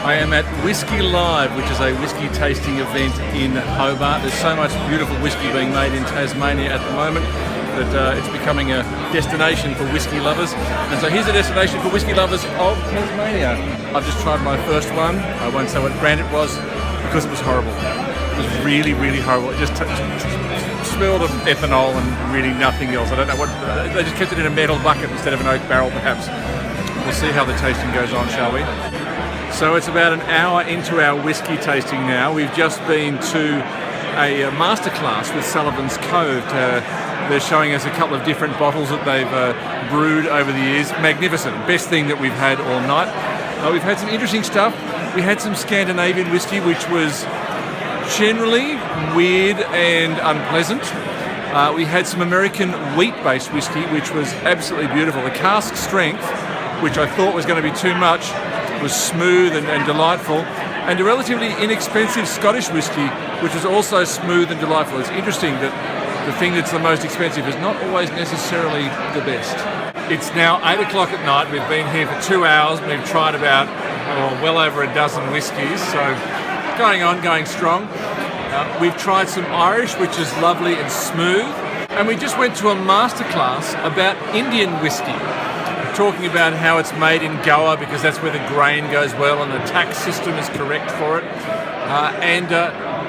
I am at Whisky Live, which is a whiskey tasting event in Hobart. There's so much beautiful whiskey being made in Tasmania at the moment that it's becoming a destination for whiskey lovers. And so here's a destination for whiskey lovers of Tasmania. I've just tried my first one. I won't say what brand it was because it was horrible. It was really, really horrible. It just smelled of ethanol and really nothing else. I don't know what, they just kept it in a metal bucket instead of an oak barrel perhaps. We'll see how the tasting goes on, shall we? So it's about an hour into our whiskey tasting now. We've just been to a masterclass with Sullivan's Cove. They're showing us a couple of different bottles that they've brewed over the years. Magnificent. Best thing that we've had all night. We've had some interesting stuff. We had some Scandinavian whiskey, which was generally weird and unpleasant. We had some American wheat-based whiskey, which was absolutely beautiful. The cask strength, which I thought was going to be too much, was smooth and delightful. And a relatively inexpensive Scottish whiskey, which was also smooth and delightful. It's interesting that the thing that's the most expensive is not always necessarily the best. It's now 8 o'clock at night. We've been here for 2 hours. We've tried about well over a dozen whiskies, so going strong. We've tried some Irish, which is lovely and smooth. And we just went to a masterclass about Indian whiskey, talking about how it's made in Goa because that's where the grain goes well and the tax system is correct for it.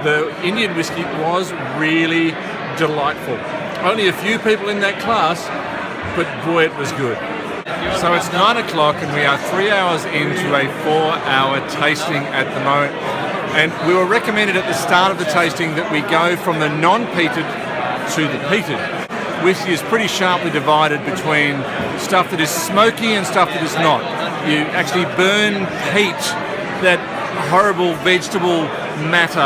The Indian whiskey was really delightful. Only a few people in that class, but boy, it was good. So it's 9 o'clock and we are 3 hours into a 4-hour tasting at the moment. And we were recommended at the start of the tasting that we go from the non-peated to the peated. Whiskey is pretty sharply divided between stuff that is smoky and stuff that is not. You actually burn peat, that horrible vegetable matter,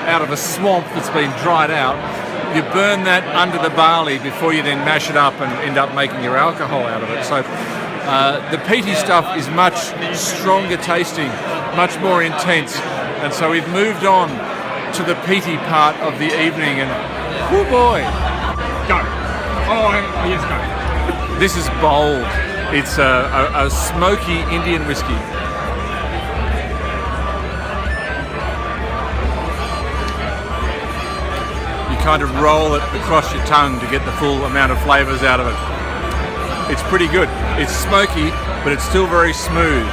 out of a swamp that's been dried out. You burn that under the barley before you then mash it up and end up making your alcohol out of it. So the peaty stuff is much stronger tasting, much more intense. And so we've moved on to the peaty part of the evening and, oh boy. Go. Oh, yes, go. This is bold. It's a smoky Indian whiskey. You kind of roll it across your tongue to get the full amount of flavours out of it. It's pretty good. It's smoky, but it's still very smooth.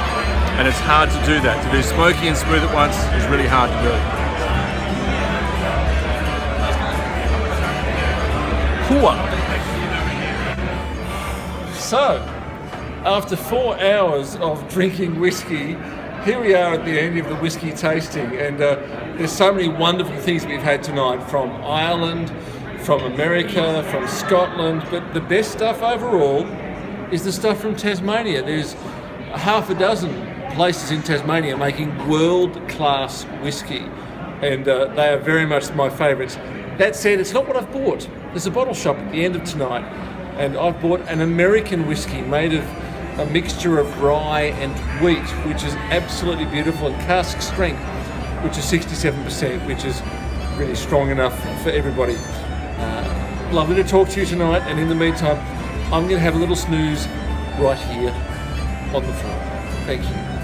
And it's hard to do that. To do smoky and smooth at once is really hard to do. Hua. So, after 4 hours of drinking whiskey, here we are at the end of the whiskey tasting, and there's so many wonderful things we've had tonight from Ireland, from America, from Scotland, but the best stuff overall is the stuff from Tasmania. There's half a dozen places in Tasmania making world-class whiskey, and they are very much my favourites. That said, it's not what I've bought. There's a bottle shop at the end of tonight, and I've bought an American whiskey made of a mixture of rye and wheat, which is absolutely beautiful, and cask strength, which is 67%, which is really strong enough for everybody. Lovely to talk to you tonight, and in the meantime, I'm going to have a little snooze right here on the floor. Thank you.